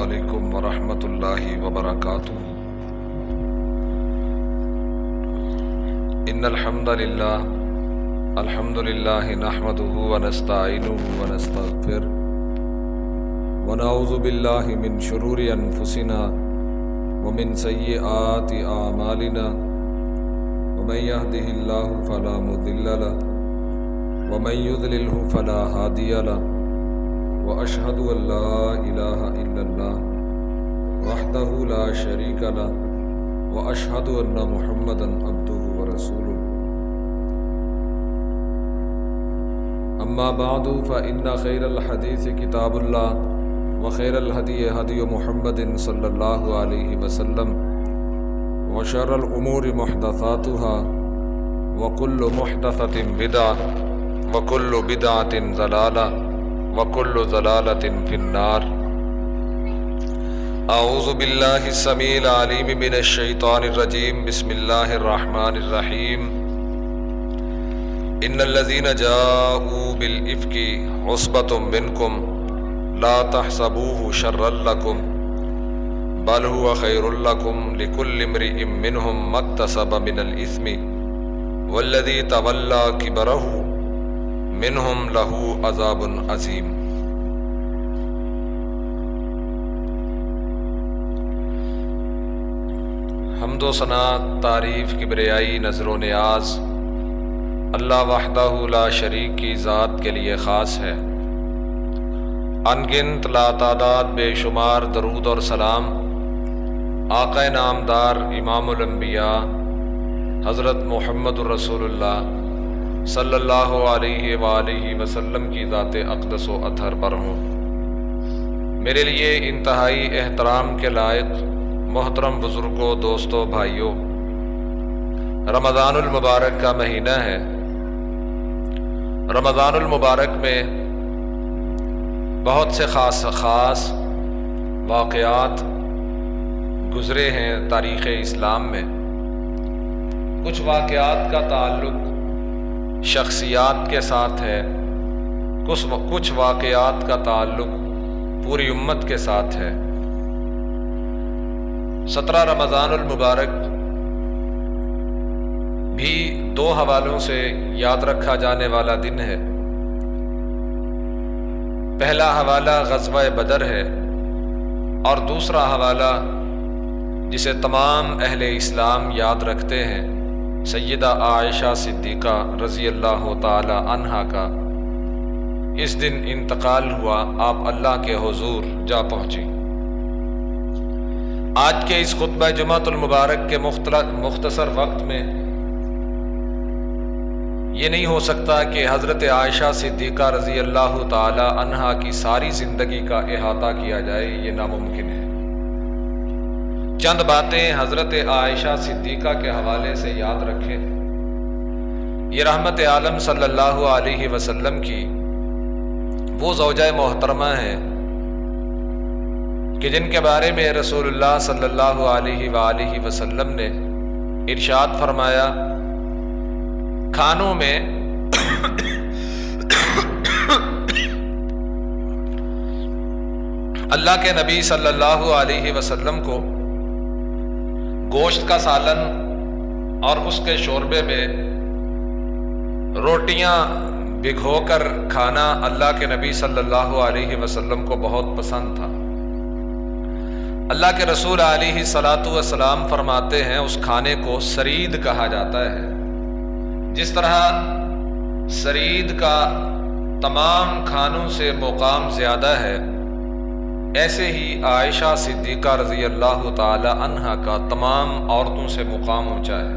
علیکم ورحمۃ اللہ وبرکاتہ۔ ان الحمد للہ نحمده ونستعینه ونستغفر ونعوذ باللہ من شرور انفسنا ومن سیئات اعمالنا ومن يهده الله فلا مضل له ومن يضلله فلا هادي له واشهد ان لا اله الا الله وحده لا شريك له واشهد ان محمدا عبده ورسوله اما بعد فان خير الحديث كتاب الله وخير الهدي هدي محمد صلى الله عليه وسلم وشر الامور محدثاتها وكل محدثة بدعة وكل بدعة ضلالة وكل ضلالة في النار۔ اعوذ باللہ السمیع العلیم من الشیطان الرجیم، بسم اللہ الرحمن الرحیم۔ ان الذين جاءوا بالافك عصبة منكم لا تحسبوه شرا لكم بل هو خير لكم لكل امرئ منهم ما اكتسب من الاثم والذي تولى كبره منہم لہو عذاب عظیم۔ حمد و ثنا، تعریف، کبریائی، نذر و نیاز اللہ وحدہ لا شریک کی ذات کے لیے خاص ہے۔ ان گنت لا تعداد بے شمار درود اور سلام آقا نامدار امام الانبیاء حضرت محمد الرسول اللہ صلی اللہ علیہ وآلہ وسلم کی ذات اقدس و اطہر پر ہوں۔ میرے لیے انتہائی احترام کے لائق محترم بزرگوں، دوستوں، بھائیوں، رمضان المبارک کا مہینہ ہے۔ رمضان المبارک میں بہت سے خاص واقعات گزرے ہیں تاریخ اسلام میں۔ کچھ واقعات کا تعلق شخصیات کے ساتھ ہے، کچھ واقعات کا تعلق پوری امت کے ساتھ ہے۔ 17 رمضان المبارک بھی 2 حوالوں سے یاد رکھا جانے والا دن ہے۔ پہلا حوالہ غزوہ بدر ہے اور دوسرا حوالہ جسے تمام اہل اسلام یاد رکھتے ہیں، سیدہ عائشہ صدیقہ رضی اللہ تعالی عنہا کا۔ اس دن انتقال ہوا، آپ اللہ کے حضور جا پہنچی۔ آج کے اس خطبہ جمعۃ المبارک کے مختصر وقت میں یہ نہیں ہو سکتا کہ حضرت عائشہ صدیقہ رضی اللہ تعالی عنہا کی ساری زندگی کا احاطہ کیا جائے، یہ ناممکن ہے۔ چند باتیں حضرت عائشہ صدیقہ کے حوالے سے یاد رکھیں۔ یہ رحمت عالم صلی اللہ علیہ وسلم کی وہ زوجہ محترمہ ہیں کہ جن کے بارے میں رسول اللہ صلی اللہ علیہ وآلہ وسلم نے ارشاد فرمایا، کھانوں میں اللہ کے نبی صلی اللہ علیہ وسلم کو گوشت کا سالن اور اس کے شوربے میں روٹیاں بھگو کر کھانا اللہ کے نبی صلی اللہ علیہ وسلم کو بہت پسند تھا۔ اللہ کے رسول علیہ الصلاۃ والسلام فرماتے ہیں اس کھانے کو سرید کہا جاتا ہے۔ جس طرح سرید کا تمام کھانوں سے مقام زیادہ ہے، ایسے ہی عائشہ صدیقہ رضی اللہ تعالی عنہا کا تمام عورتوں سے مقام اونچا ہے۔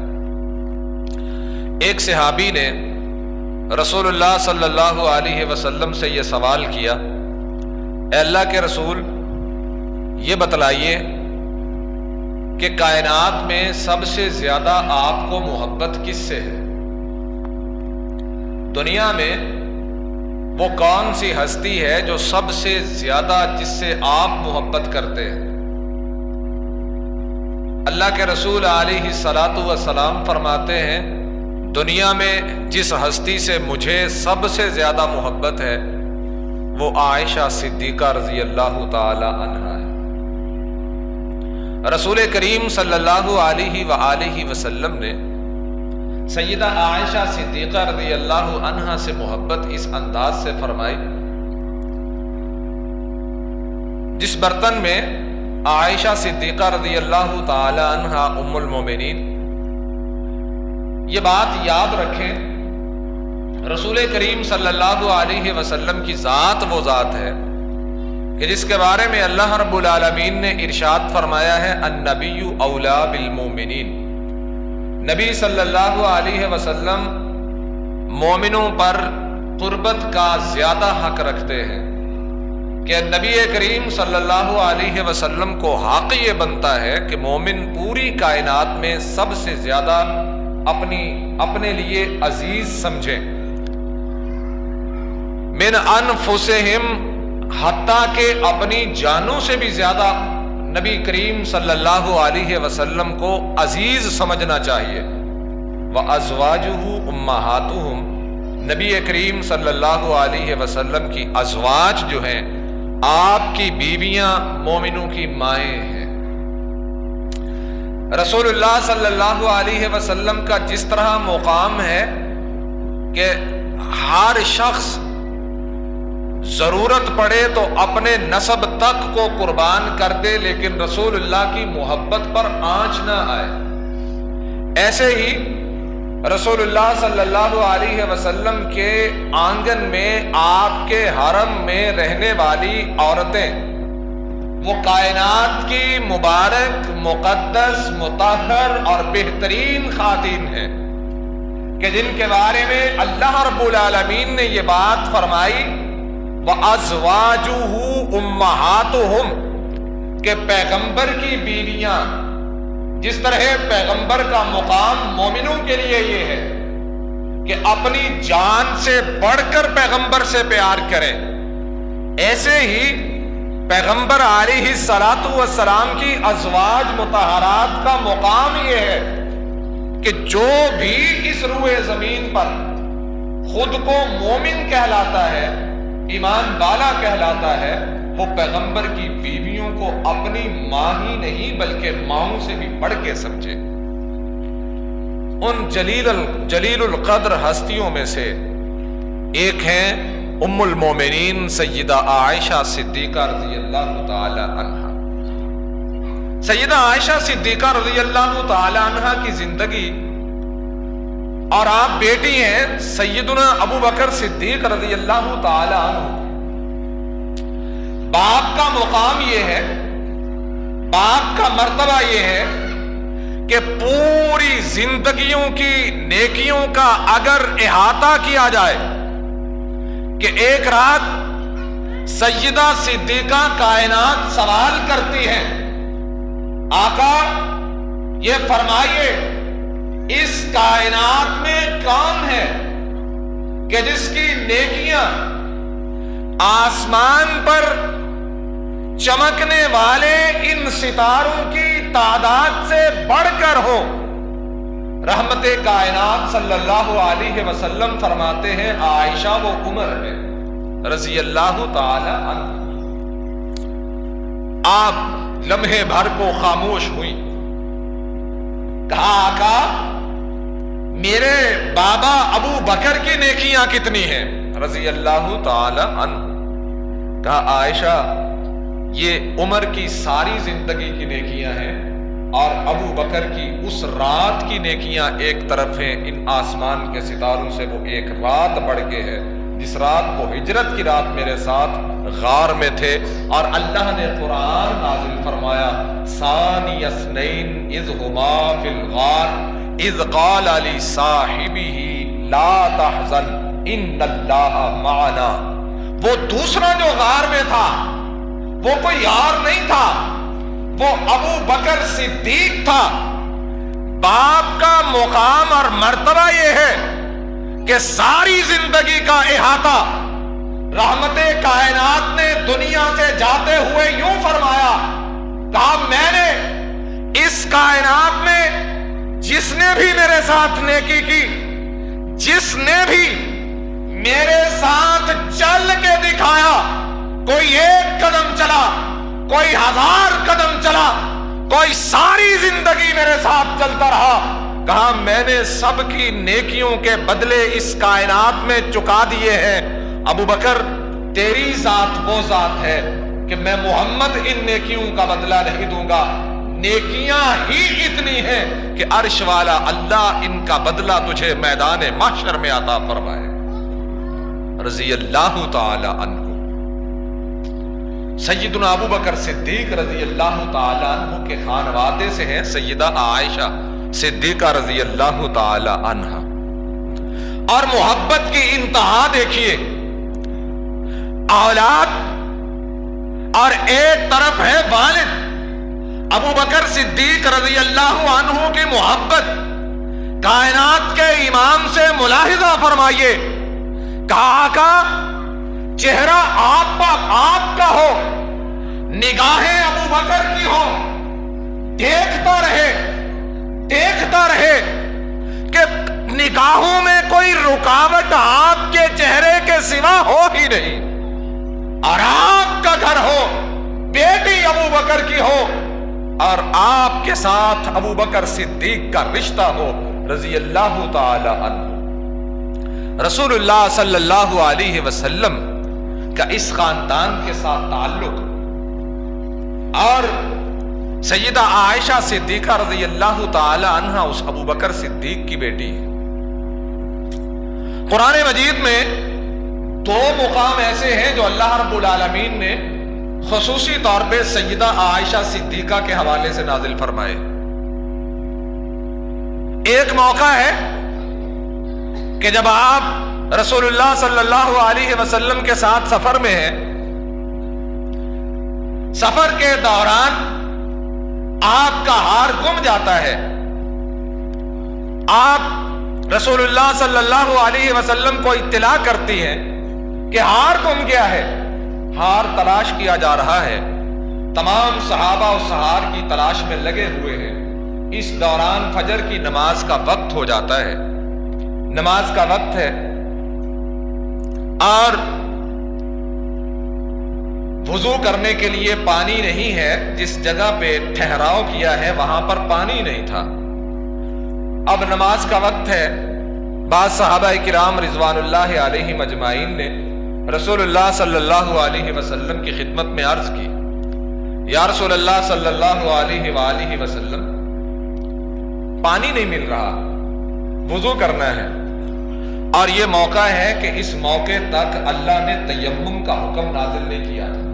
ایک صحابی نے رسول اللہ صلی اللہ علیہ وسلم سے یہ سوال کیا، اے اللہ کے رسول، یہ بتلائیے کہ کائنات میں سب سے زیادہ آپ کو محبت کس سے ہے؟ دنیا میں وہ کون سی ہستی ہے جو سب سے زیادہ جس سے آپ محبت کرتے ہیں؟ اللہ کے رسول علیہ الصلاۃ والسلام فرماتے ہیں، دنیا میں جس ہستی سے مجھے سب سے زیادہ محبت ہے وہ عائشہ صدیقہ رضی اللہ تعالی عنہا ہے۔ رسول کریم صلی اللہ علیہ وآلہ وسلم نے سیدہ عائشہ صدیقہ رضی اللہ عنہا سے محبت اس انداز سے فرمائی، جس برتن میں عائشہ صدیقہ رضی اللہ تعالی عنہا ام المومنین، یہ بات یاد رکھیں، رسول کریم صلی اللہ علیہ وسلم کی ذات وہ ذات ہے کہ جس کے بارے میں اللہ رب العالمین نے ارشاد فرمایا ہے النبی اولا بالمومنین، نبی صلی اللہ علیہ وسلم مومنوں پر قربت کا زیادہ حق رکھتے ہیں کہ نبی کریم صلی اللہ علیہ وسلم کو حق یہ بنتا ہے کہ مومن پوری کائنات میں سب سے زیادہ اپنے لیے عزیز سمجھیں، من انفسہم، حتیٰ کہ اپنی جانوں سے بھی زیادہ نبی کریم صلی اللہ علیہ وسلم کو عزیز سمجھنا چاہیے۔ وَأَزْوَاجُهُ أُمَّهَاتُهُمْ، نبی کریم صلی اللہ علیہ وسلم کی ازواج جو ہیں، آپ کی بیویاں مومنوں کی مائیں ہیں۔ رسول اللہ صلی اللہ علیہ وسلم کا جس طرح مقام ہے کہ ہر شخص ضرورت پڑے تو اپنے نسب تک کو قربان کر دے لیکن رسول اللہ کی محبت پر آنچ نہ آئے، ایسے ہی رسول اللہ صلی اللہ علیہ وسلم کے آنگن میں، آپ کے حرم میں رہنے والی عورتیں وہ کائنات کی مبارک، مقدس، مطہر اور بہترین خواتین ہیں کہ جن کے بارے میں اللہ رب العالمین نے یہ بات فرمائی وَأَزْوَاجُهُ أُمَّهَاتُهُمْ کہ پیغمبر کی بیویاں، جس طرح پیغمبر کا مقام مومنوں کے لیے یہ ہے کہ اپنی جان سے بڑھ کر پیغمبر سے پیار کریں، ایسے ہی پیغمبر علیہ الصلاۃ والسلام کی ازواج مطہرات کا مقام یہ ہے کہ جو بھی اس روئے زمین پر خود کو مومن کہلاتا ہے، ایمان والا کہلاتا ہے، وہ پیغمبر کی بیویوں کو اپنی ماں ہی نہیں بلکہ ماؤں سے بھی بڑھ کے سمجھے۔ ان جلیل القدر ہستیوں میں سے ایک ہیں ام المومنین سیدہ عائشہ صدیقہ رضی اللہ تعالی عنہا۔ سیدہ عائشہ صدیقہ رضی اللہ تعالی عنہا کی زندگی، اور آپ بیٹی ہیں سیدنا ابو بکر صدیق رضی اللہ تعالی عنہ، باپ کا مقام یہ ہے، باپ کا مرتبہ یہ ہے کہ پوری زندگیوں کی نیکیوں کا اگر احاطہ کیا جائے کہ ایک رات سیدہ صدیقہ کائنات سوال کرتی ہیں، آقا یہ فرمائیے اس کائنات میں کون ہے کہ جس کی نیکیاں آسمان پر چمکنے والے ان ستاروں کی تعداد سے بڑھ کر ہو؟ رحمت کائنات صلی اللہ علیہ وسلم فرماتے ہیں عائشہ وہ عمر ہے رضی اللہ تعالی عنہ۔ آپ لمحے بھر کو خاموش ہوئی، کہا آقا میرے بابا ابو بکر کی نیکیاں کتنی ہیں؟ رضی اللہ تعالی عنہ۔ کہا عائشہ یہ عمر کی ساری زندگی کی نیکیاں ہیں اور ابو بکر کی اس رات کی نیکیاں ایک طرف ہیں، ان آسمان کے ستاروں سے وہ ایک رات بڑھ کے ہے جس رات وہ ہجرت کی رات میرے ساتھ غار میں تھے، اور اللہ نے قرآن نازل فرمایا ثانی اثنین اذ ہما فی الغار اذ قال لصاحبہ لا تحزن ان اللہ معنا۔ وہ دوسرا جو غار میں تھا وہ کوئی یار نہیں تھا، وہ ابو بکر صدیق تھا۔ باپ کا مقام اور مرتبہ یہ ہے کہ ساری زندگی کا احاطہ رحمت کائنات نے دنیا سے جاتے ہوئے یوں فرمایا، کہا میں نے اس کائنات میں جس نے بھی میرے ساتھ نیکی کی، جس نے بھی میرے ساتھ چل کے دکھایا، کوئی ایک قدم چلا، کوئی 1000 قدم چلا، کوئی ساری زندگی میرے ساتھ چلتا رہا، کہا میں نے سب کی نیکیوں کے بدلے اس کائنات میں چکا دیے ہیں، ابو بکر تیری ذات وہ ذات ہے کہ میں محمد ان نیکیوں کا بدلہ نہیں دوں گا، نیکیاں ہی اتنی ہیں کہ عرش والا اللہ ان کا بدلہ تجھے میدان محشر میں عطا فرمائے۔ رضی اللہ تعالی عنہ۔ سیدنا ابو بکر صدیق رضی اللہ تعالی عنہ کے خانوادے سے ہیں سیدہ عائشہ صدیقہ رضی اللہ تعالی عنہ، اور محبت کی انتہا دیکھیے، اولاد اور ایک طرف ہے والد۔ ابو بکر صدیق رضی اللہ عنہ کی محبت کائنات کے امام سے ملاحظہ فرمائیے، کہا آقا چہرہ آپ کا ہو، نگاہیں ابو بکر کی ہو، دیکھتا رہے کہ نگاہوں میں کوئی رکاوٹ آپ کے چہرے کے سوا ہو ہی نہیں، اور آپ کا گھر ہو، بیٹی ابو بکر کی ہو، اور آپ کے ساتھ ابو بکر صدیق کا رشتہ ہو رضی اللہ تعالی عنہ۔ رسول اللہ صلی اللہ علیہ وسلم کا اس خاندان کے ساتھ تعلق، اور سیدہ عائشہ صدیقہ رضی اللہ تعالی عنہ اس ابو بکر صدیق کی بیٹی ہے۔ قرآن مجید میں دو مقام ایسے ہیں جو اللہ رب العالمین نے خصوصی طور پہ سیدہ عائشہ صدیقہ کے حوالے سے نازل فرمائے۔ ایک موقع ہے کہ جب آپ رسول اللہ صلی اللہ علیہ وسلم کے ساتھ سفر میں ہیں، سفر کے دوران آپ کا ہار گم جاتا ہے، آپ رسول اللہ صلی اللہ علیہ وسلم کو اطلاع کرتی ہیں کہ ہار گم گیا ہے، ہار تلاش کیا جا رہا ہے، تمام صحابہ اس ہار کی تلاش میں لگے ہوئے ہیں۔ اس دوران فجر کی نماز کا وقت ہو جاتا ہے، نماز کا وقت ہے، اور وضو کرنے کے لیے پانی نہیں ہے، جس جگہ پہ ٹھہراؤ کیا ہے وہاں پر پانی نہیں تھا۔ اب نماز کا وقت ہے، بعض صحابہ کرام رضوان اللہ علیہ مجمعین نے رسول اللہ صلی اللہ علیہ وسلم کی خدمت میں عرض کی، یا رسول اللہ صلی اللہ علیہ وآلہ وسلم پانی نہیں مل رہا، وضو کرنا ہے، اور یہ موقع ہے کہ اس موقع تک اللہ نے تیمم کا حکم نازل نہیں کیا تھا۔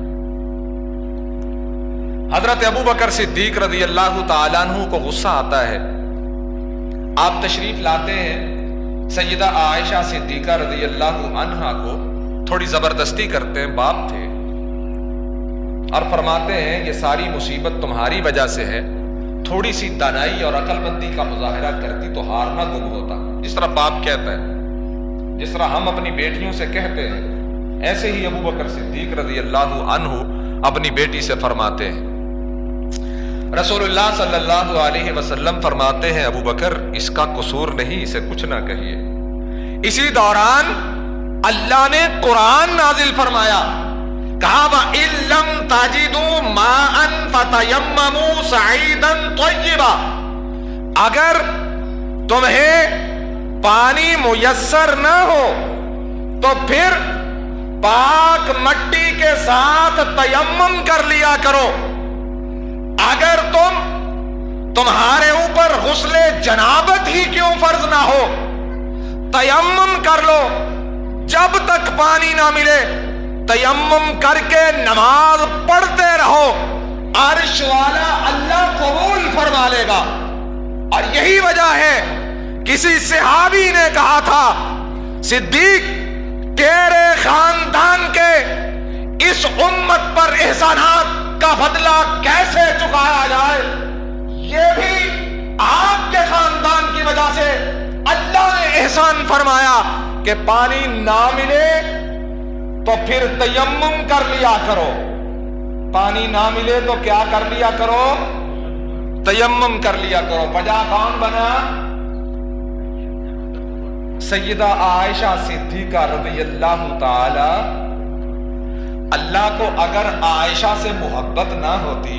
حضرت ابو بکر صدیق رضی اللہ تعالیٰ عنہ کو غصہ آتا ہے، آپ تشریف لاتے ہیں، سیدہ عائشہ صدیقہ رضی اللہ عنہا کو تھوڑی زبردستی کرتے ہیں، باپ تھے، اور فرماتے ہیں یہ ساری مصیبت تمہاری وجہ سے ہے، تھوڑی سی دانائی اور عقل مندی کا مظاہرہ کرتی تو ہار نہ گم ہوتا۔ جس طرح باپ کہتا ہے، جس طرح ہم اپنی بیٹیوں سے کہتے ہیں، ایسے ہی ابو بکر صدیق رضی اللہ عنہ اپنی بیٹی سے فرماتے ہیں۔ رسول اللہ صلی اللہ علیہ وسلم فرماتے ہیں ابو بکر اس کا قصور نہیں، اسے کچھ نہ کہیے۔ اسی دوران اللہ نے قرآن نازل فرمایا، کہا وَإِن لَّمْ تَجِدُوا مَاءً فَتَيَمَّمُوا صَعِيدًا طَيِّبًا، اگر تمہیں پانی میسر نہ ہو تو پھر پاک مٹی کے ساتھ تیمم کر لیا کرو۔ اگر تمہارے اوپر غسل جنابت ہی کیوں فرض نہ ہو، تیمم کر لو، جب تک پانی نہ ملے تیمم کر کے نماز پڑھتے رہو، عرش والا اللہ قبول فرما لے گا۔ اور یہی وجہ ہے کسی صحابی نے کہا تھا، صدیق تیرے خاندان کے اس امت پر احسانات کا بدلہ کیسے چکایا جائے، یہ بھی آپ کے خاندان کی وجہ سے اللہ نے احسان فرمایا کہ پانی نہ ملے تو پھر تیمم کر لیا کرو، پانی نہ ملے تو کیا کر لیا کرو، تیمم کر لیا کرو۔ وجہ کون بنا؟ سیدہ عائشہ صدیقہ رضی اللہ تعالی۔ اللہ کو اگر عائشہ سے محبت نہ ہوتی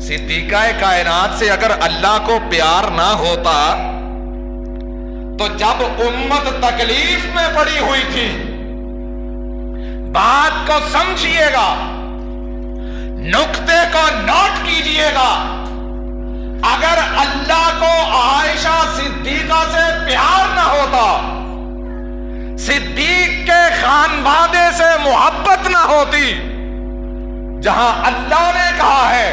صدیقہ کائنات سے اگر اللہ کو پیار نہ ہوتا تو جب امت تکلیف میں پڑی ہوئی تھی، بات کو سمجھیے گا، نقطے کو نوٹ کیجئے گا، اگر اللہ کو عائشہ صدیقہ سے پیار نہ ہوتا، صدیق کے خانوادے سے محبت نہ ہوتی، جہاں اللہ نے کہا ہے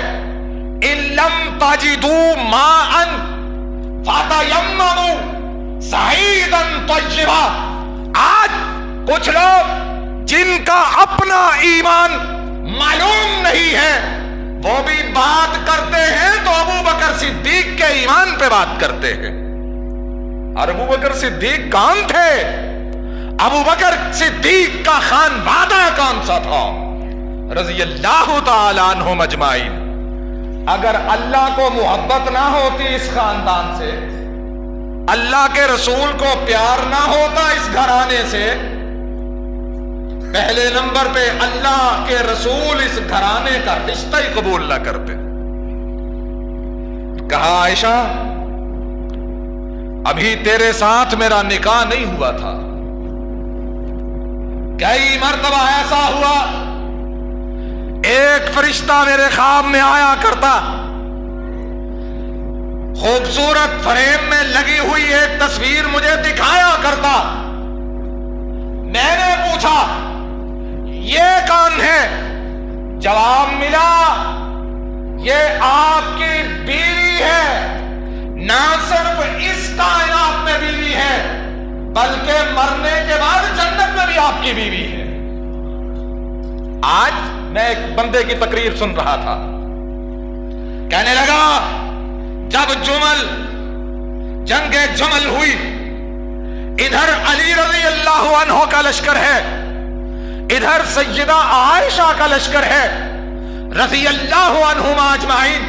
اِن لَمْ تَجِدُوا مَاءً فَتَيَمَّمُوا صَعِيدًا طَيِّبًا، آج کچھ لوگ جن کا اپنا ایمان معلوم نہیں ہے وہ بھی بات کرتے ہیں تو ابو بکر صدیق کے ایمان پہ بات کرتے ہیں۔ اور ابو بکر صدیق کون تھے؟ ابو بکر صدیق کا خانوادہ کون سا تھا؟ رضی اللہ تعالی عنہم اجمعین۔ اگر اللہ کو محبت نہ ہوتی اس خاندان سے، اللہ کے رسول کو پیار نہ ہوتا اس گھرانے سے، پہلے نمبر پہ اللہ کے رسول اس گھرانے کا رشتہ ہی قبول نہ کرتے۔ کہا عائشہ ابھی تیرے ساتھ میرا نکاح نہیں ہوا تھا، کئی مرتبہ ایسا ہوا ایک فرشتہ میرے خواب میں آیا کرتا، خوبصورت فریم میں لگی ہوئی ایک تصویر مجھے دکھایا کرتا، میں نے پوچھا یہ کون ہے؟ جواب ملا یہ آپ کی بیوی ہے، نہ صرف اس کائنات میں بیوی ہے بلکہ مرنے کے بعد جنت میں بھی آپ کی بیوی ہے۔ آج میں ایک بندے کی تقریر سن رہا تھا، کہنے لگا جب جنگ جمل ہوئی، ادھر علی رضی اللہ عنہ کا لشکر ہے، ادھر سیدہ عائشہ کا لشکر ہے رضی اللہ عنہما اجمعین۔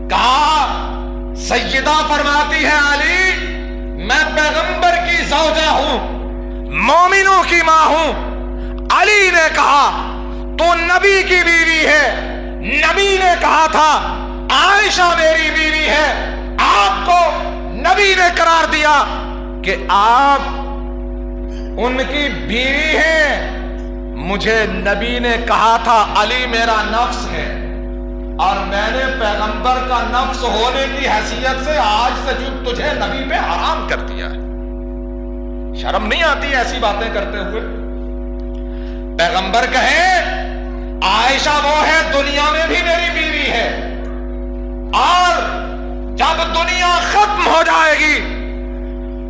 کہا سیدہ فرماتی ہے علی میں پیغمبر کی زوجہ ہوں، مومنوں کی ماں ہوں۔ علی نے کہا تو نبی کی بیوی ہے، نبی نے کہا تھا عائشہ میری بیوی ہے، آپ کو نبی نے قرار دیا کہ آپ ان کی بیوی ہیں، مجھے نبی نے کہا تھا علی میرا نفس ہے، اور میں نے پیغمبر کا نفس ہونے کی حیثیت سے آج سے تجھے نبی پہ حرام کر دیا ہے۔ شرم نہیں آتی ایسی باتیں کرتے ہوئے؟ پیغمبر کہے عائشہ وہ ہے دنیا میں بھی میری بیوی ہے، اور جب دنیا ختم ہو جائے گی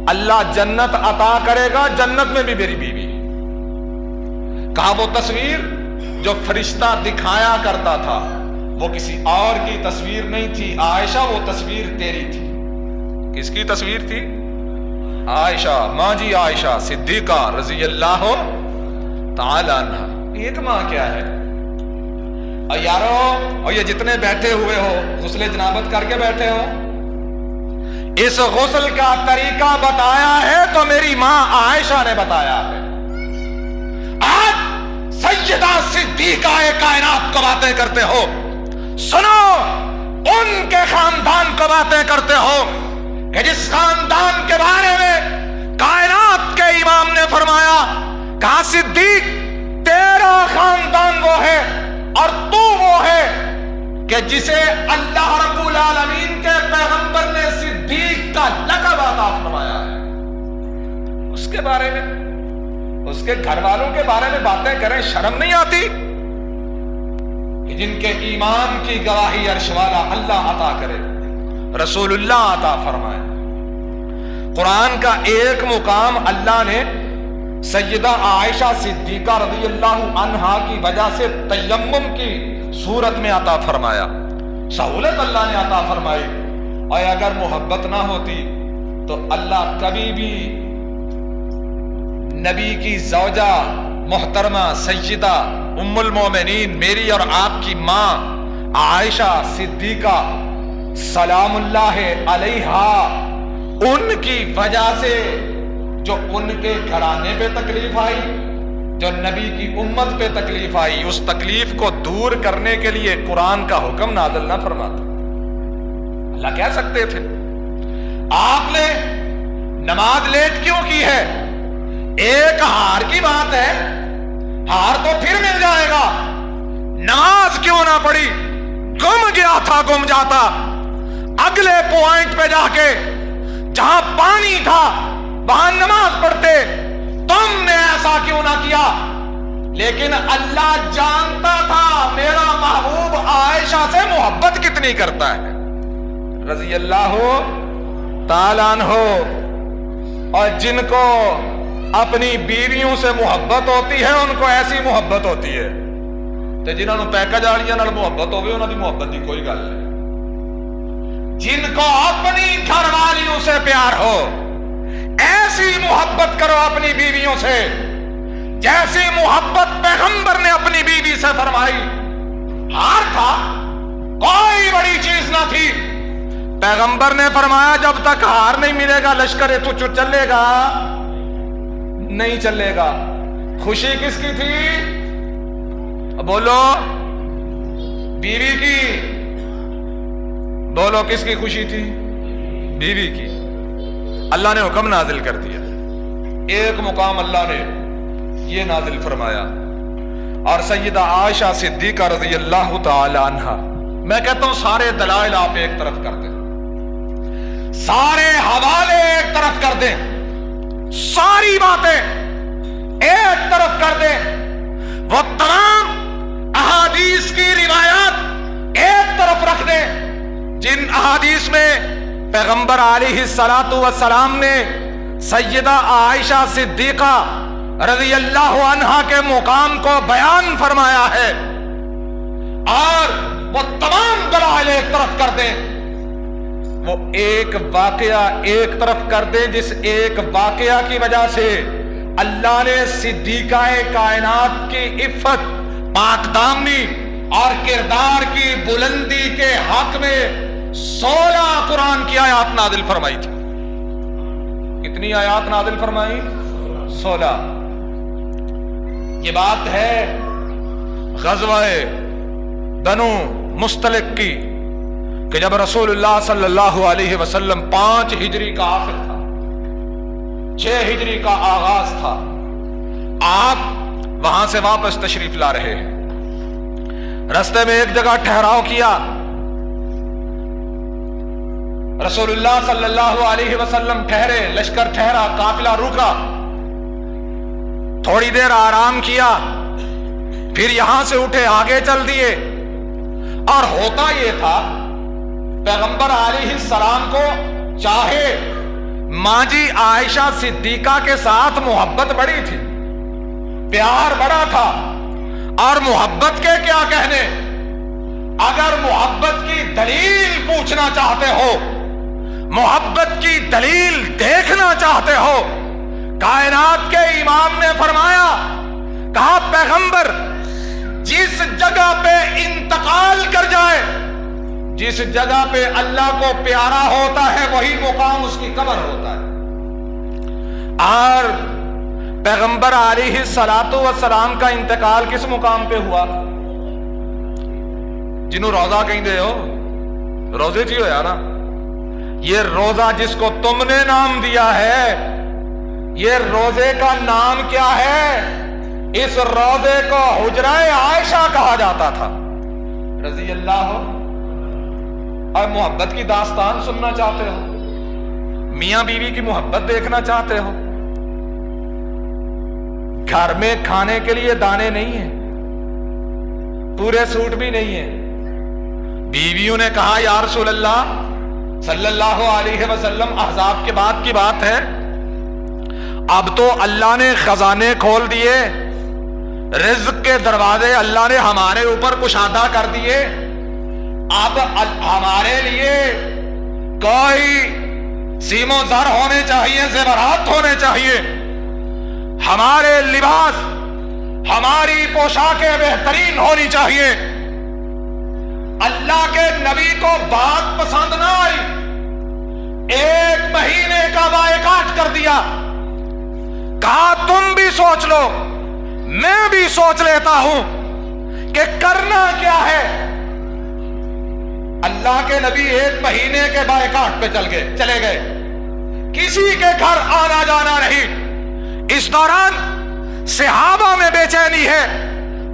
اللہ جنت عطا کرے گا، جنت میں بھی میری بیوی۔ کہا وہ تصویر جو فرشتہ دکھایا کرتا تھا وہ کسی اور کی تصویر نہیں تھی عائشہ، وہ تصویر تیری تھی۔ کس کی تصویر تھی؟ عائشہ، ماں جی عائشہ صدیقہ رضی اللہ تعالی عنہ۔ ایک ماں کیا ہے؟ اور یارو اور یہ جتنے بیٹھے ہوئے ہو غسل جنابت کر کے بیٹھے ہو، اس غسل کا طریقہ بتایا ہے تو میری ماں عائشہ نے بتایا ہے۔ آج سیدہ صدیقہ کائنات کو باتیں کرتے ہو، سنو ان کے خاندان کو باتیں کرتے ہو کہ جس خاندان کے بارے میں کائنات کے امام نے فرمایا، کہا صدیق تیرا خاندان وہ ہے اور تو وہ ہے کہ جسے اللہ رب العالمین کے پیغمبر نے صدیق کا لقب عطا فرمایا ہے، اس کے بارے میں، اس کے گھر والوں کے بارے میں باتیں کریں، شرم نہیں آتی؟ کہ جن کے ایمان کی گواہی عرش والا اللہ عطا کرے، رسول اللہ عطا فرمائے۔ قرآن کا ایک مقام اللہ نے سیدہ عائشہ صدیقہ رضی اللہ عنہا کی وجہ سے تیمم کی صورت میں عطا فرمایا، سہولت اللہ نے عطا فرمائی۔ اور اگر محبت نہ ہوتی تو اللہ کبھی بھی نبی کی زوجہ محترمہ سیدہ ام المومنین میری اور آپ کی ماں عائشہ صدیقہ سلام اللہ علیہا، ان کی وجہ سے جو ان کے گھرانے پہ تکلیف آئی، جو نبی کی امت پہ تکلیف آئی اس تکلیف کو دور کرنے کے لیے قرآن کا حکم نازل نہ فرماتا؟ اللہ کہہ سکتے تھے آپ نے نماز لیٹ کیوں کی ہے؟ ایک ہار کی بات ہے، ہار تو پھر مل جائے گا، نماز کیوں نہ پڑھی؟ گم گیا تھا گم جاتا، اگلے پوائنٹ پہ جا کے جہاں پانی تھا وہاں نماز پڑھتے، تم نے ایسا کیوں نہ کیا؟ لیکن اللہ جانتا تھا میرا محبوب عائشہ سے محبت کتنی کرتا ہے رضی اللہ تعالیٰ عنہ، اور جن کو اپنی بیویوں سے محبت ہوتی ہے ان کو ایسی محبت ہوتی ہے تے جنہاں نوں پیکج والیاں نال محبت ہوے انہاں دی محبت دی کوئی گل نہیں۔ جن کو اپنی گھر والیوں سے پیار ہو ایسی محبت کرو اپنی بیویوں سے جیسی محبت پیغمبر نے اپنی بیوی سے فرمائی۔ ہار تھا، کوئی بڑی چیز نہ تھی، پیغمبر نے فرمایا جب تک ہار نہیں ملے گا لشکر تجھ چلے گا نہیں چلے گا۔ خوشی کس کی تھی؟ بولو، بیوی کی۔ بولو کس کی خوشی تھی؟ بیوی کی۔ اللہ نے حکم نازل کر دیا، ایک مقام اللہ نے یہ نازل فرمایا، اور سیدہ عائشہ صدیقہ رضی اللہ تعالی عنہ، میں کہتا ہوں سارے دلائل آپ ایک طرف کر دیں، سارے حوالے ایک طرف کر دیں، ساری باتیں ایک طرف کر دیں، وہ تمام احادیث کی روایات ایک طرف رکھ دیں جن احادیث میں پیغمبر علیہ الصلوۃ والسلام نے سیدہ عائشہ صدیقہ رضی اللہ عنہا کے مقام کو بیان فرمایا ہے، اور وہ تمام دلائل ایک طرف کر دیں، وہ ایک واقعہ ایک طرف کر دیں جس ایک واقعہ کی وجہ سے اللہ نے صدیقہ کائنات کی عفت، پاک دامنی اور کردار کی بلندی کے حق میں 16 قرآن کی آیات نازل فرمائی تھی۔ کتنی آیات نازل فرمائی؟ 16۔ یہ بات ہے غزوہ بنو مستلق کی کہ جب رسول اللہ صلی اللہ علیہ وسلم 5 ہجری کا آخر تھا، 6 ہجری کا آغاز تھا، آپ وہاں سے واپس تشریف لا رہے ہیں، رستے میں ایک جگہ ٹھہراؤ کیا، رسول اللہ صلی اللہ علیہ وسلم ٹھہرے، لشکر ٹھہرا، قافلہ رکا، تھوڑی دیر آرام کیا، پھر یہاں سے اٹھے آگے چل دیے، اور ہوتا یہ تھا پیغمبر علیہ السلام کو چاہے ماں جی عائشہ صدیقہ کے ساتھ محبت بڑی تھی، پیار بڑا تھا، اور محبت کے کیا کہنے، اگر محبت کی دلیل پوچھنا چاہتے ہو، محبت کی دلیل دیکھنا چاہتے ہو، کائنات کے امام نے فرمایا، کہا پیغمبر جس جگہ پہ انتقال کر جائے، جس جگہ پہ اللہ کو پیارا ہوتا ہے وہی مقام اس کی قبر ہوتا ہے۔ اور پیغمبر علیہ الصلوۃ والسلام کا انتقال کس مقام پہ ہوا؟ جنہوں روزہ کہیں دے ہو، روزے جی ہویا نا، یہ روزہ جس کو تم نے نام دیا ہے، یہ روزے کا نام کیا ہے؟ اس روزے کو حجرہ عائشہ کہا جاتا تھا رضی اللہ۔ اور محبت کی داستان سننا چاہتے ہو، میاں بیوی کی محبت دیکھنا چاہتے ہو، گھر میں کھانے کے لیے دانے نہیں ہیں، پورے سوٹ بھی نہیں ہیں، بیویوں نے کہا یا رسول اللہ صلی اللہ علیہ وسلم، احزاب کے بعد کی بات ہے، اب تو اللہ نے خزانے کھول دیے، رزق کے دروازے اللہ نے ہمارے اوپر کشادہ کر دیے، اب ہمارے لیے کوئی سیم و زر ہونے چاہیے، زیورات ہونے چاہیے، ہمارے لباس، ہماری پوشاکیں بہترین ہونی چاہیے۔ اللہ کے نبی کو بات پسند نہ آئی، 1 مہینے کا بائیکاٹ کر دیا، کہا تم بھی سوچ لو، میں بھی سوچ لیتا ہوں کہ کرنا کیا ہے. اللہ کے نبی 1 مہینے کے بائیکاٹ پہ چلے گئے, کسی کے گھر آنا جانا نہیں. اس دوران صحابہ میں بے چینی ہے,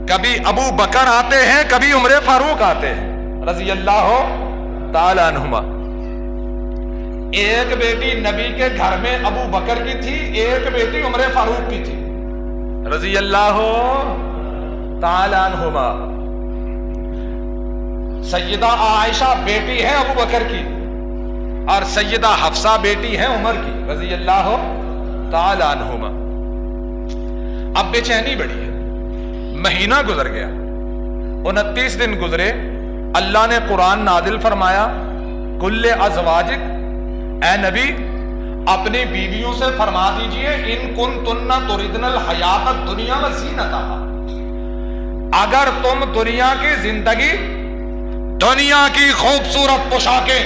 کبھی ابو بکر آتے ہیں, کبھی عمر فاروق آتے ہیں رضی اللہ تعالی عنہما. ایک بیٹی نبی کے گھر میں ابو بکر کی تھی, ایک بیٹی عمر فاروق کی تھی رضی اللہ تعالی عنہما. سیدہ عائشہ بیٹی ہے ابو بکر کی, اور سیدہ حفصہ بیٹی ہے عمر کی رضی اللہ تعالی عنہما. اب بے چینی بڑی ہے. مہینہ گزر گیا, 29 دن گزرے, اللہ نے قرآن نازل فرمایا, کل ازواجک, اے نبی اپنی بیویوں سے فرما دیجئے, ان کنتن تردن الحیات الدنیا وزینتہا, اگر تم دنیا کی زندگی, دنیا کی خوبصورت پوشاکیں,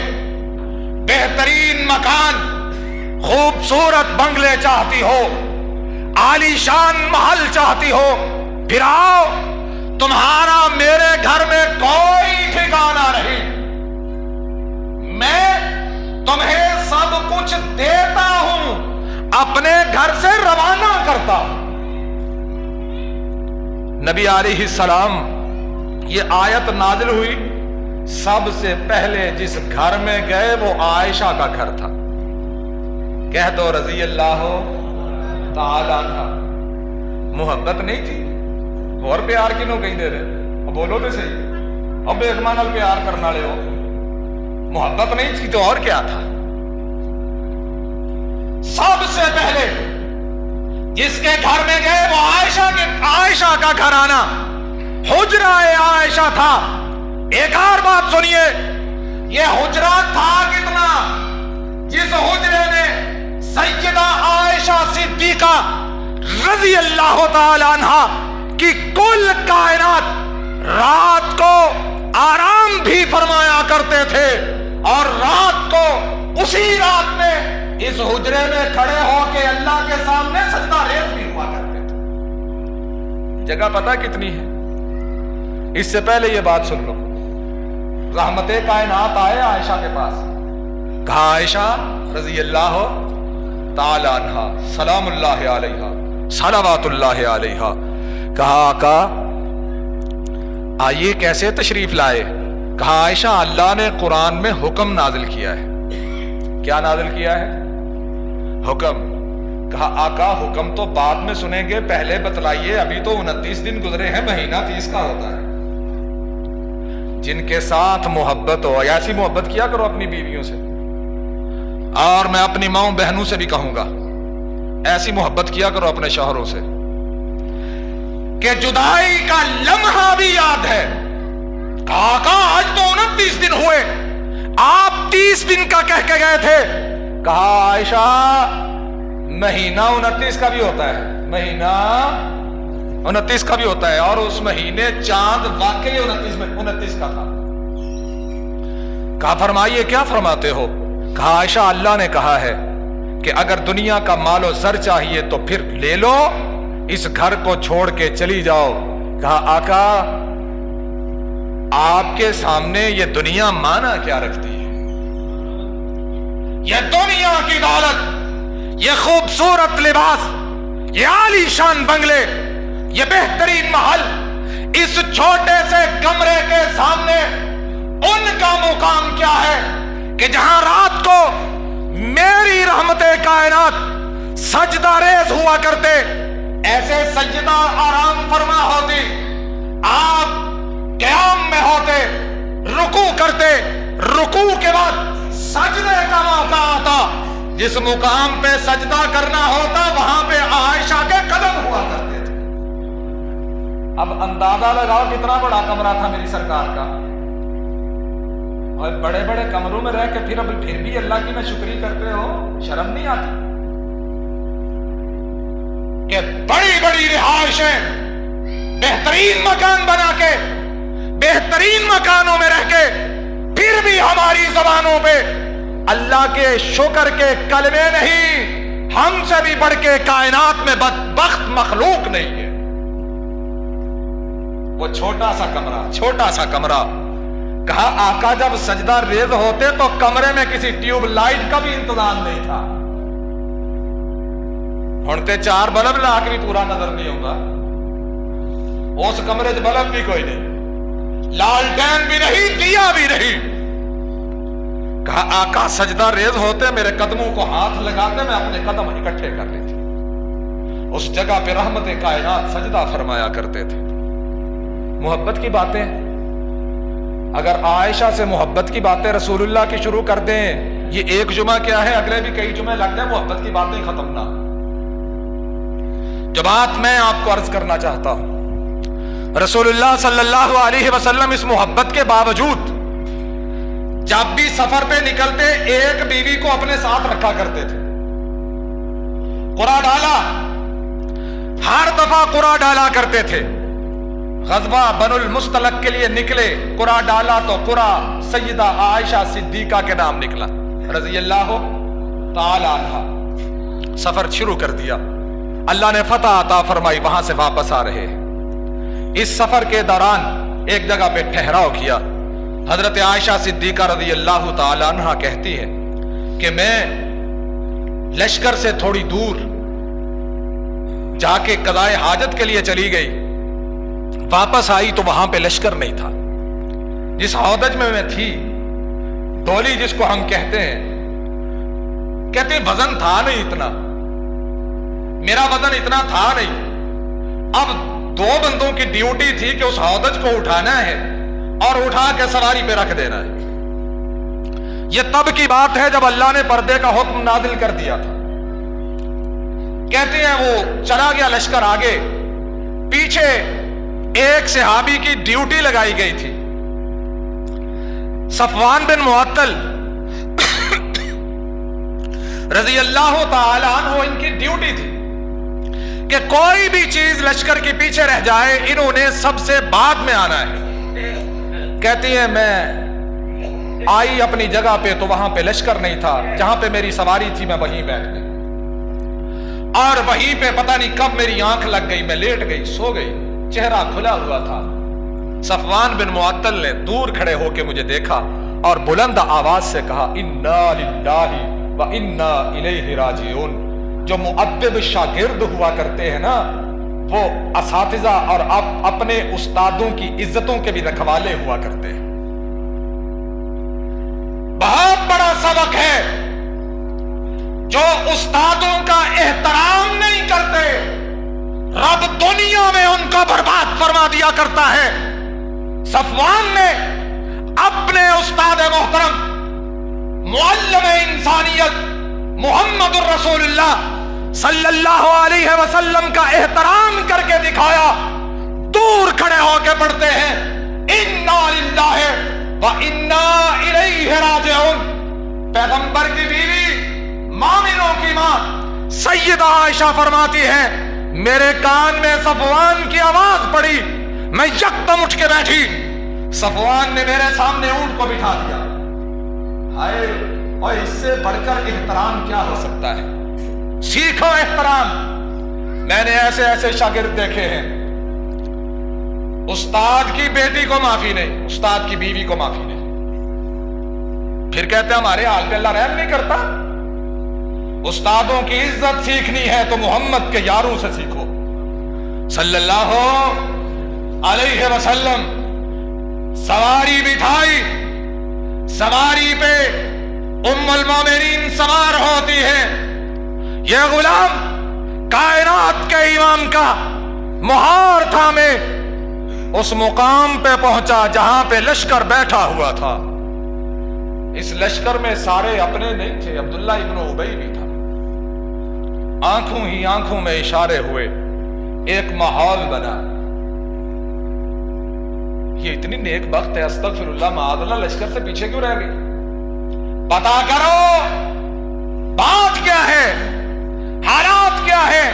بہترین مکان, خوبصورت بنگلے چاہتی ہو, عالی شان محل چاہتی ہو, پھر آؤ, تمہارا میرے گھر میں کوئی ٹھکانہ نہیں, میں تمہیں سب کچھ دیتا ہوں, اپنے گھر سے روانہ کرتا ہوں. نبی علیہ السلام یہ آیت نازل ہوئی, سب سے پہلے جس گھر میں گئے وہ عائشہ کا گھر تھا. کہہ دو رضی اللہ تعالی عنہ. محبت نہیں تھی, اور پیار کنوں کہیں دے رہے, اب بولو تو صحیح, اب ایک مانل پیار کرنا لے ہو. محبت نہیں تھی تو اور کیا تھا. سب سے پہلے جس کے گھر میں گئے وہ عائشہ کا گھر آنا حجرہ عائشہ تھا. ایک اور بات سنیے, یہ حجرہ تھا کتنا, جس حجرے میں سیدہ عائشہ صدیقہ رضی اللہ تعالی عنہا کی کل کائنات رات کو آرام بھی فرمایا کرتے تھے, اور رات کو اسی رات میں اس حجرے میں کھڑے ہو کے اللہ کے سامنے سجدہ ریز بھی ہوا کرتے تھے. جگہ پتہ کتنی ہے؟ اس سے پہلے یہ بات سن لو, رحمت کائنات آئے عائشہ کے پاس, کہا عائشہ رضی اللہ تعالی عنہا سلام اللہ علیہا صلوات اللہ علیہا, کہا آقا آئیے کیسے تشریف لائے؟ کہا عائشہ اللہ نے قرآن میں حکم نازل کیا ہے. کیا نازل کیا ہے؟ حکم. کہا آقا حکم تو بعد میں سنیں گے, پہلے بتلائیے, ابھی تو 29 دن گزرے ہیں, مہینہ 30 کا ہوتا ہے. جن کے ساتھ محبت ہو, ایسی محبت کیا کرو اپنی بیویوں سے, اور میں اپنی ماؤں بہنوں سے بھی کہوں گا ایسی محبت کیا کرو اپنے شوہروں سے کہ جدائی کا لمحہ بھی یاد ہے. کہا آج تو 29 دن ہوئے, آپ 30 دن کا کہہ کے گئے تھے. کہا عائشہ مہینہ 29 کا بھی ہوتا ہے, مہینہ 29 کا بھی ہوتا ہے, اور اس مہینے چاند واقعی 29 کا تھا. کہا فرمائیے کیا فرماتے ہو؟ کہا عائشہ اللہ نے کہا ہے کہ اگر دنیا کا مال و زر چاہیے تو پھر لے لو, اس گھر کو چھوڑ کے چلی جاؤ. کہا آقا آپ کے سامنے یہ دنیا مانا کیا رکھتی ہے؟ یہ دنیا کی دولت, یہ خوبصورت لباس, یہ عالی شان بنگلے, یہ بہترین محل, اس چھوٹے سے کمرے کے سامنے ان کا مقام کیا ہے کہ جہاں رات کو میری رحمت کائنات سجدہ ریز ہوا کرتے, ایسے سجدہ آرام فرما ہوتی, آپ قیام میں ہوتے, رکوع کرتے, رکوع کے بعد سجدے کا موقع آتا, جس مقام پہ سجدہ کرنا ہوتا وہاں پہ عائشہ کے قدم ہوا کرتے تھے. اب اندازہ لگاؤ کتنا بڑا کمرہ تھا میری سرکار کا, اور بڑے بڑے کمروں میں رہ کے پھر بھی اللہ کی میں شکری کرتے ہو, شرم نہیں آتی کہ بڑی بڑی رہائشیں, بہترین مکان بنا کے, بہترین مکانوں میں رہ کے, پھر بھی ہماری زبانوں پہ اللہ کے شکر کے کلمے نہیں, ہم سے بھی بڑھ کے کائنات میں بدبخت مخلوق نہیں ہے. وہ چھوٹا سا کمرہ. کہا آقا جب سجدہ ریز ہوتے تو کمرے میں کسی ٹیوب لائٹ کا بھی انتظام نہیں تھا. ہن تے 4 بلب لا کے بھی پورا نظر نہیں ہوگا. اس کمرے چ بلب بھی کوئی نہیں, لالٹین بھی نہیں, دیا بھی نہیں. کہا آقا سجدہ ریز ہوتے میرے قدموں کو ہاتھ لگاتے, میں اپنے قدم اکٹھے کر لیتی. اس جگہ پہ رحمت کائنات سجدہ فرمایا کرتے تھے. محبت کی باتیں, اگر عائشہ سے محبت کی باتیں رسول اللہ کی شروع کر دیں, یہ ایک جمعہ کیا ہے, اگلے بھی کئی جمعے لگ جائیں, محبت کی باتیں ختم نہ. جو بات میں آپ کو عرض کرنا چاہتا ہوں, رسول اللہ صلی اللہ علیہ وسلم اس محبت کے باوجود جب بھی سفر پہ نکلتے ایک بیوی کو اپنے ساتھ رکھا کرتے تھے. قرآن ڈالا, ہر دفعہ قرآن ڈالا کرتے تھے. غزوہ بنو المستلق کے لیے نکلے, قرآن ڈالا تو قرآن سیدہ عائشہ صدیقہ کے نام نکلا رضی اللہ تعالی عنہا. سفر شروع کر دیا, اللہ نے فتح عطا فرمائی, وہاں سے واپس آ رہے. اس سفر کے دوران ایک جگہ پہ ٹھہراؤ کیا. حضرت عائشہ صدیقہ رضی اللہ تعالی عنہا کہتی ہے کہ میں لشکر سے تھوڑی دور جا کے قضائے حاجت کے لیے چلی گئی. واپس آئی تو وہاں پہ لشکر نہیں تھا. جس ہودج میں تھی, ڈولی جس کو ہم کہتے ہیں, کہتے وزن تھا نہیں اتنا, میرا وزن اتنا تھا نہیں. اب 2 بندوں کی ڈیوٹی تھی کہ اس ہودج کو اٹھانا ہے اور اٹھا کے سواری پہ رکھ دینا ہے. یہ تب کی بات ہے جب اللہ نے پردے کا حکم نازل کر دیا تھا. کہتے ہیں وہ چلا گیا لشکر آگے, پیچھے ایک صحابی کی ڈیوٹی لگائی گئی تھی. صفوان بن معطل رضی اللہ تعالی عنہ, ان کی ڈیوٹی تھی کہ کوئی بھی چیز لشکر کے پیچھے رہ جائے, انہوں نے سب سے بعد میں آنا ہے. کہتی ہے میں آئی اپنی جگہ پہ تو وہاں پہ لشکر نہیں تھا, جہاں پہ میری سواری تھی میں وہیں بیٹھ گئی, اور وہیں پہ پتہ نہیں کب میری آنکھ لگ گئی, میں لیٹ گئی, سو گئی, چہرہ کھلا ہوا تھا. صفوان بن معطل نے دور کھڑے ہو کے مجھے دیکھا اور بلند آواز سے کہا انا للہ و انا الیہ راجعون. جو مؤدب شاگرد ہوا کرتے ہیں نا, وہ اساتذہ اور اپنے استادوں کی عزتوں کے بھی رکھوالے ہوا کرتے ہیں. بہت بڑا سبق ہے. جو استادوں کا احترام نہیں کرتے, رب دنیا میں ان کو برباد فرما دیا کرتا ہے. صفوان نے اپنے استاد محترم معلم انسانیت محمد الرسول اللہ صلی اللہ علیہ وسلم کا احترام کر کے دکھایا. دور کھڑے ہو کے پڑھتے ہیں انا للہ و انا الیہ راجعون. پیغمبر کی بیوی, مومنوں کی ماں سیدہ عائشہ فرماتی ہے میرے کان میں صفوان کی آواز پڑی, میں یکدم اٹھ کے بیٹھی. صفوان نے میرے سامنے اونٹ کو بٹھا دیا. ہائے, اور اس سے بڑھ کر احترام کیا ہو سکتا ہے؟ سیکھو احترام. میں نے ایسے ایسے شاگرد دیکھے ہیں, استاد کی بیٹی کو معافی نہیں, استاد کی بیوی کو معافی نہیں, پھر کہتے ہیں ہمارے حال پہ اللہ رحم نہیں کرتا. استادوں کی عزت سیکھنی ہے تو محمد کے یاروں سے سیکھو صلی اللہ علیہ وسلم. سواری بٹھائی, سواری پہ ام المومنین سوار ہوتی ہے. یہ غلام کائنات کے امام کا مہار تھامے اس مقام پہ پہنچا جہاں پہ لشکر بیٹھا ہوا تھا. اس لشکر میں سارے اپنے نہیں تھے, عبداللہ ابن ابی بھی تھا. آنکھوں ہی آنکھوں میں اشارے ہوئے, ایک ماحول بنا. یہ اتنی نیک بخت ہے, استغفر اللہ معاذ اللہ, لشکر سے پیچھے کیوں رہ گئی؟ پتا کرو بات کیا ہے, حالات کیا ہے.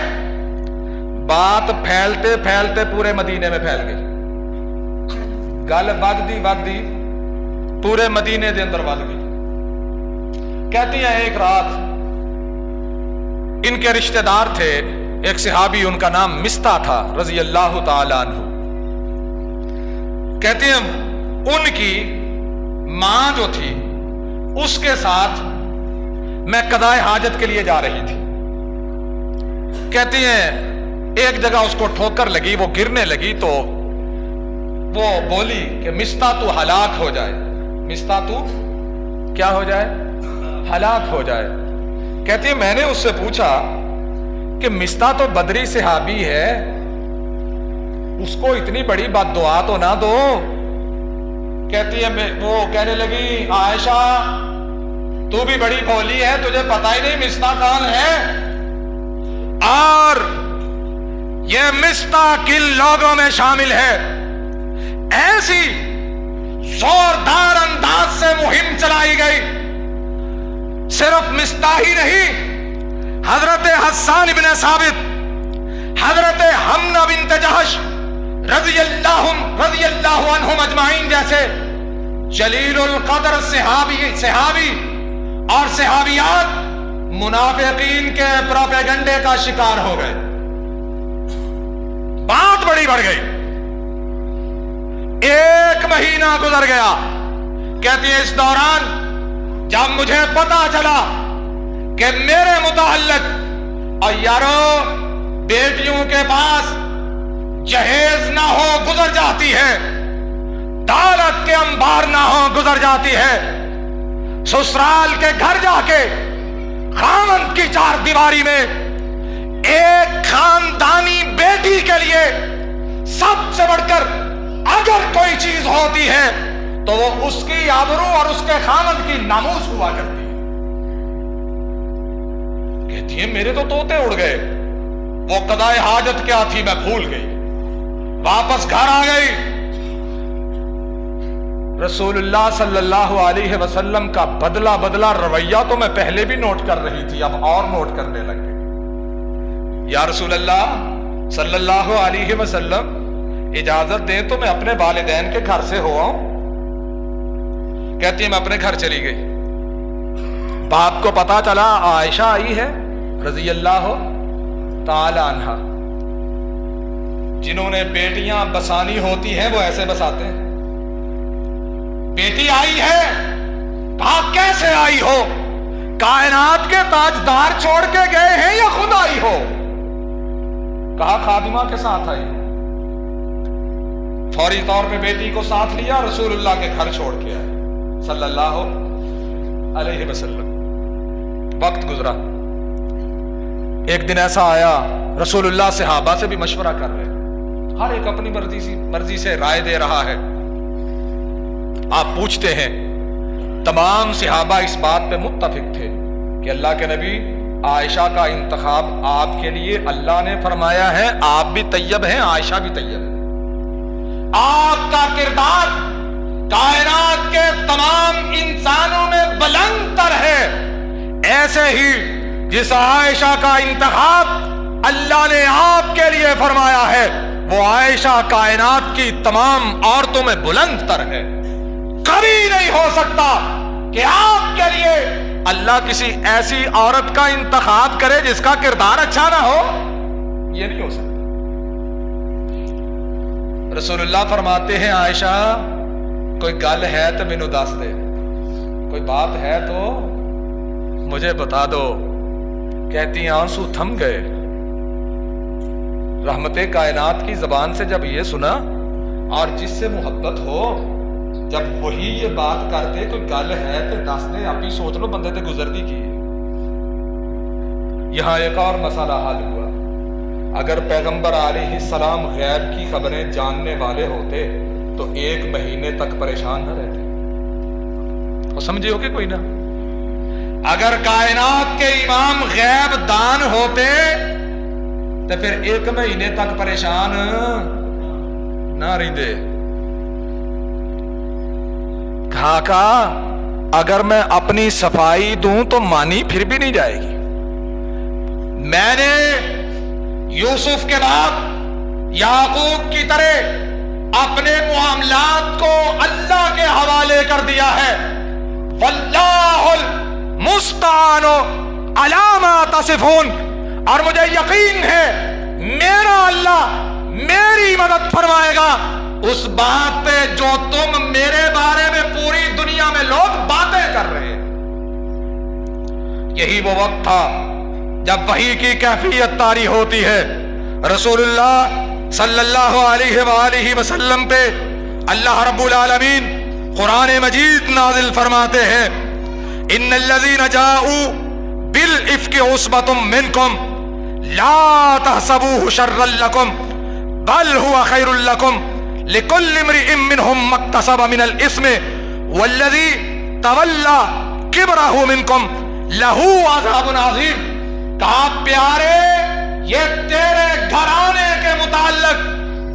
بات پھیلتے پھیلتے پورے مدینے میں پھیل گئی. گل ودی پورے مدینے دے اندر ود گئی. کہتی ہیں ایک رات ان کے رشتہ دار تھے, ایک صحابی ان کا نام مستہ تھا رضی اللہ تعالی عنہ. کہتے ہیں ان کی ماں جو تھی اس کے ساتھ میں قضائے حاجت کے لیے جا رہی تھی. کہتے ہیں ایک جگہ اس کو ٹھوکر لگی, وہ گرنے لگی تو وہ بولی کہ مستہ تو ہلاک ہو جائے, مستہ تو کیا ہو جائے, ہلاک ہو جائے. کہتے ہیں میں نے اس سے پوچھا کہ مستہ تو بدری صحابی ہے, اس کو اتنی بڑی بد دعا تو نہ دو. کہتی ہے وہ کہنے لگی عائشہ تو بھی بڑی بھولی ہے, تجھے پتہ ہی نہیں مستہ کون ہے, اور یہ مستہ کن لوگوں میں شامل ہے. ایسی زوردار انداز سے مہم چلائی گئی. صرف مستہ ہی نہیں, حضرت حسان بن ثابت, حضرت حمنہ بنت جہش رضی اللہ عنہم اجمعین جیسے جلیل القدر صحابی اور صحابیات منافقین کے پروپیگنڈے کا شکار ہو گئے. بات بڑی بڑھ گئی. 1 مہینہ گزر گیا. کہتی ہے اس دوران جب مجھے پتا چلا کہ میرے متعلق, اور یارو بیٹیوں کے پاس جہیز نہ ہو گزر جاتی ہے, دولت کے انبار نہ ہو گزر جاتی ہے, سسرال کے گھر جا کے خاوند کی 4 دیواری میں ایک خاندانی بیٹی کے لیے سب سے بڑھ کر اگر کوئی چیز ہوتی ہے تو وہ اس کی آبرو اور اس کے خاوند کی ناموس ہوا کرتی ہے. کہتی ہے میرے تو طوطے اڑ گئے, وہ قضائے حاجت کیا تھی میں بھول گئی, واپس گھر آ گئی. رسول اللہ صلی اللہ علیہ وسلم کا بدلہ رویہ تو میں پہلے بھی نوٹ کر رہی تھی, اب اور نوٹ کرنے لگ گئی. یا رسول اللہ صلی اللہ علیہ وسلم اجازت دیں تو میں اپنے والدین کے گھر سے ہو آؤں. کہتی ہے میں اپنے گھر چلی گئی. باپ کو پتا چلا عائشہ آئی ہے رضی اللہ تعالی عنہا. جنہوں نے بیٹیاں بسانی ہوتی ہیں وہ ایسے بساتے ہیں. بیٹی آئی ہے, کہا کیسے آئی ہو, کائنات کے تاجدار چھوڑ کے گئے ہیں یا خود آئی ہو, کہا خادمہ کے ساتھ آئی ہو. فوری طور پہ بیٹی کو ساتھ لیا, رسول اللہ کے گھر چھوڑ کے آئے صلی اللہ علیہ وسلم. وقت گزرا, ایک دن ایسا آیا رسول اللہ صحابہ سے بھی مشورہ کر رہے, ہر ایک اپنی مرضی سے رائے دے رہا ہے. آپ پوچھتے ہیں تمام صحابہ اس بات پہ متفق تھے کہ اللہ کے نبی عائشہ کا انتخاب آپ کے لیے اللہ نے فرمایا ہے, آپ بھی طیب ہیں عائشہ بھی طیب ہے, آپ کا کردار کائنات کے تمام انسانوں میں بلند تر ہے. ایسے ہی جس عائشہ کا انتخاب اللہ نے آپ کے لیے فرمایا ہے وہ عائشہ کائنات کی تمام عورتوں میں بلند تر ہے. کبھی نہیں ہو سکتا کہ آپ کے لیے اللہ کسی ایسی عورت کا انتخاب کرے جس کا کردار اچھا نہ ہو, یہ نہیں ہو سکتا. رسول اللہ فرماتے ہیں عائشہ کوئی گل ہے تو مینوں دس دے, کوئی بات ہے تو مجھے بتا دو. کہتی ہیں آنسو تھم گئے. رحمت کائنات کی زبان سے جب یہ سنا, اور جس سے محبت ہو جب وہی یہ بات کرتے کوئی گل ہے تو دس دے, آپ ہی سوچ لو بندے تے گزرتی کی. یہاں ایک اور مسئلہ حل ہوا. اگر پیغمبر علیہ السلام غیب کی خبریں جاننے والے ہوتے تو 1 مہینے تک پریشان نہ رہتے. اور سمجھے ہو کہ کوئی نہ, اگر کائنات کے امام غیب دان ہوتے تو پھر 1 مہینے تک پریشان نہ رہتے. کہا اگر میں اپنی صفائی دوں تو مانی پھر بھی نہیں جائے گی. میں نے یوسف کے بعد یعقوب کی طرح اپنے معاملات کو اللہ کے حوالے کر دیا ہے. واللہ المستعان علی ما تصفون, اور مجھے یقین ہے میرا اللہ میری مدد فرمائے گا اس بات پہ جو تم میرے بارے میں پوری دنیا میں لوگ باتیں کر رہے ہیں۔ یہی وہ وقت تھا جب وحی کی کیفیت طاری ہوتی ہے۔ رسول اللہ صلی اللہ علیہ وآلہ وسلم پہ اللہ رب العالمین قرآن مجید نازل فرماتے ہیں، ان الذین جاؤوا بالافک عصبۃ منکم لا تحسبوه شرا لکم بل هو خیر لکم لکل امرئ منہم ما اکتسب من الاثم والذی تولی کبرہ منکم لہ عذاب عظیم۔ کہا پیارے یہ تیرے گھرانے کے متعلق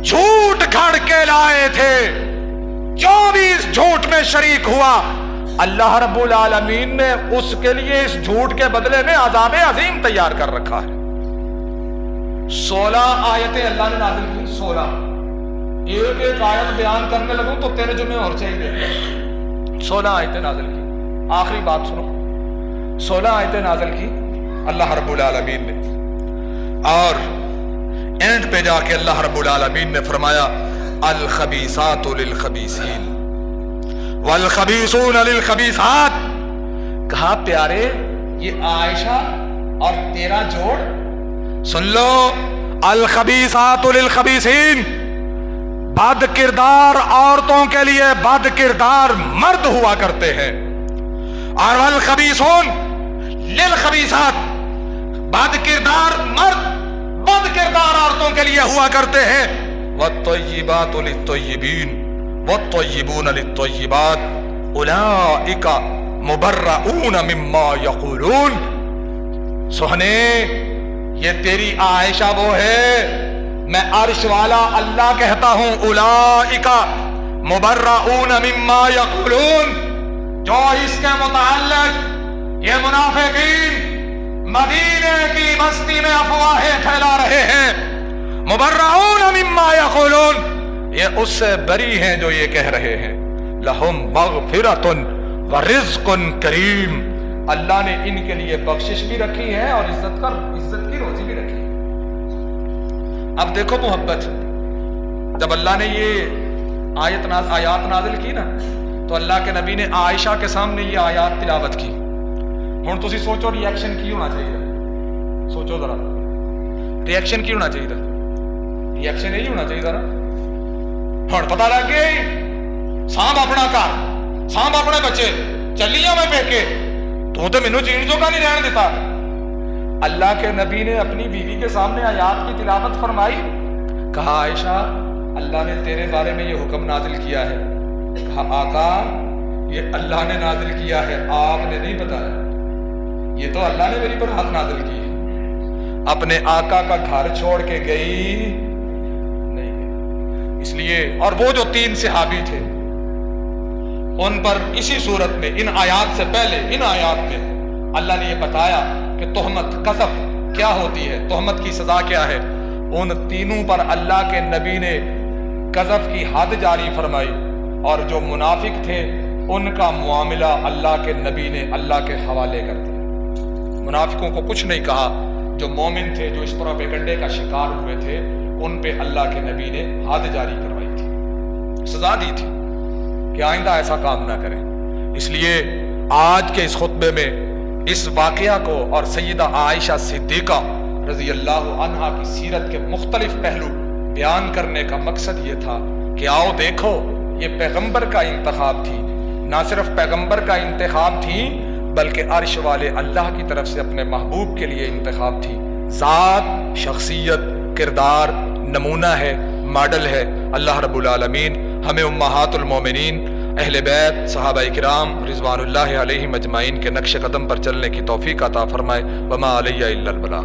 جھوٹ گھڑ کے لائے تھے، جو بھی اس جھوٹ میں شریک ہوا اللہ رب العالمین نے اس کے لیے اس جھوٹ کے بدلے میں عذاب عظیم تیار کر رکھا ہے۔ 16 آیتیں اللہ نے نازل کی، 16۔ ایک ایک آیت بیان کرنے لگوں تو تیرے جمعے اور چاہیے۔ 16 آیتیں نازل کی۔ آخری بات سنو، 16 آیتیں نازل کی اللہ رب العالمین نے، اور اینڈ پہ جا کے اللہ رب العالمین نے فرمایا الخبیثات للخبیثین والخبیثون للخبیثات۔ کہا پیارے یہ عائشہ اور تیرا جوڑ، سن لو، الخبیثات للخبیثین، بد کردار عورتوں کے لیے بد کردار مرد ہوا کرتے ہیں، اور والخبیثون للخبیثات، بد کردار مرد بد کردار عورتوں کے لیے ہوا کرتے ہیں۔ والطیبات للطیبین والطیبون للطیبات اولئک مبرؤون مما یقولون۔ سہنے یہ تیری عائشہ وہ ہے، میں عرش والا اللہ کہتا ہوں، اولئک مبرؤون مما یقولون، جو اس کے متعلق یہ منافقین مدینے کی بستی میں افواہیں پھیلا رہے ہیں، مبرؤون مما یقولون، یہ اس سے بری ہیں جو یہ کہہ رہے ہیں۔ لہم مغفرۃ ورزق کریم، اللہ نے ان کے لیے بخشش بھی رکھی ہے اور عزت کی روزی بھی رکھی ہے۔ اب دیکھو محبت، جب اللہ نے یہ آیات نازل کی نا تو اللہ کے نبی نے عائشہ کے سامنے یہ آیات تلاوت کی۔ ہن تسی سوچو ریئیکشن کی ہونا چاہیے، سوچو ذرا ریئیکشن کی ہونا چاہیے، ریئیکشن یہی ہونا چاہیے نا۔ ہن پتہ لگ گیا سانب اپنا گھر، سانب اپنے بچے، چلیاں میں پیکے، تو مینوں جین جو کا نہیں رہن دیتا۔ اللہ کے نبی نے اپنی بیوی کے سامنے آیات کی تلاوت فرمائی، کہا عائشہ اللہ نے تیرے بارے میں یہ حکم نازل کیا ہے۔ کہا آقا یہ اللہ نے نازل کیا ہے، آپ نے نہیں بتایا، یہ تو اللہ نے میری پر ہاتھ نازل کی ہے۔ اپنے آقا کا گھر چھوڑ کے گئی نہیں، اس لیے اور وہ جو 3 صحابی تھے ان پر اسی صورت میں ان آیات سے پہلے ان آیات میں اللہ نے یہ بتایا کہ تہمت قذف کیا ہوتی ہے، تہمت کی سزا کیا ہے۔ ان تینوں پر اللہ کے نبی نے قذف کی حد جاری فرمائی، اور جو منافق تھے ان کا معاملہ اللہ کے نبی نے اللہ کے حوالے کر دیا۔ منافقوں کو کچھ نہیں کہا، جو مومن تھے جو اس پروپیگنڈے کا شکار ہوئے تھے ان پہ اللہ کے نبی نے حد جاری کروائی تھی، سزا دی تھی کہ آئندہ ایسا کام نہ کریں۔ اس لیے آج کے اس خطبے میں اس واقعہ کو اور سیدہ عائشہ صدیقہ رضی اللہ عنہا کی سیرت کے مختلف پہلو بیان کرنے کا مقصد یہ تھا کہ آؤ دیکھو یہ پیغمبر کا انتخاب تھی، نہ صرف پیغمبر کا انتخاب تھی بلکہ عرش والے اللہ کی طرف سے اپنے محبوب کے لیے انتخاب تھی۔ ذات، شخصیت، کردار نمونہ ہے، ماڈل ہے۔ اللہ رب العالمین ہمیں امہات المومنین، اہل بیت، صحابہ کرام رضوان اللہ علیہم اجمعین کے نقش قدم پر چلنے کی توفیق عطا فرمائے۔ وما علیہ الا البلاغ۔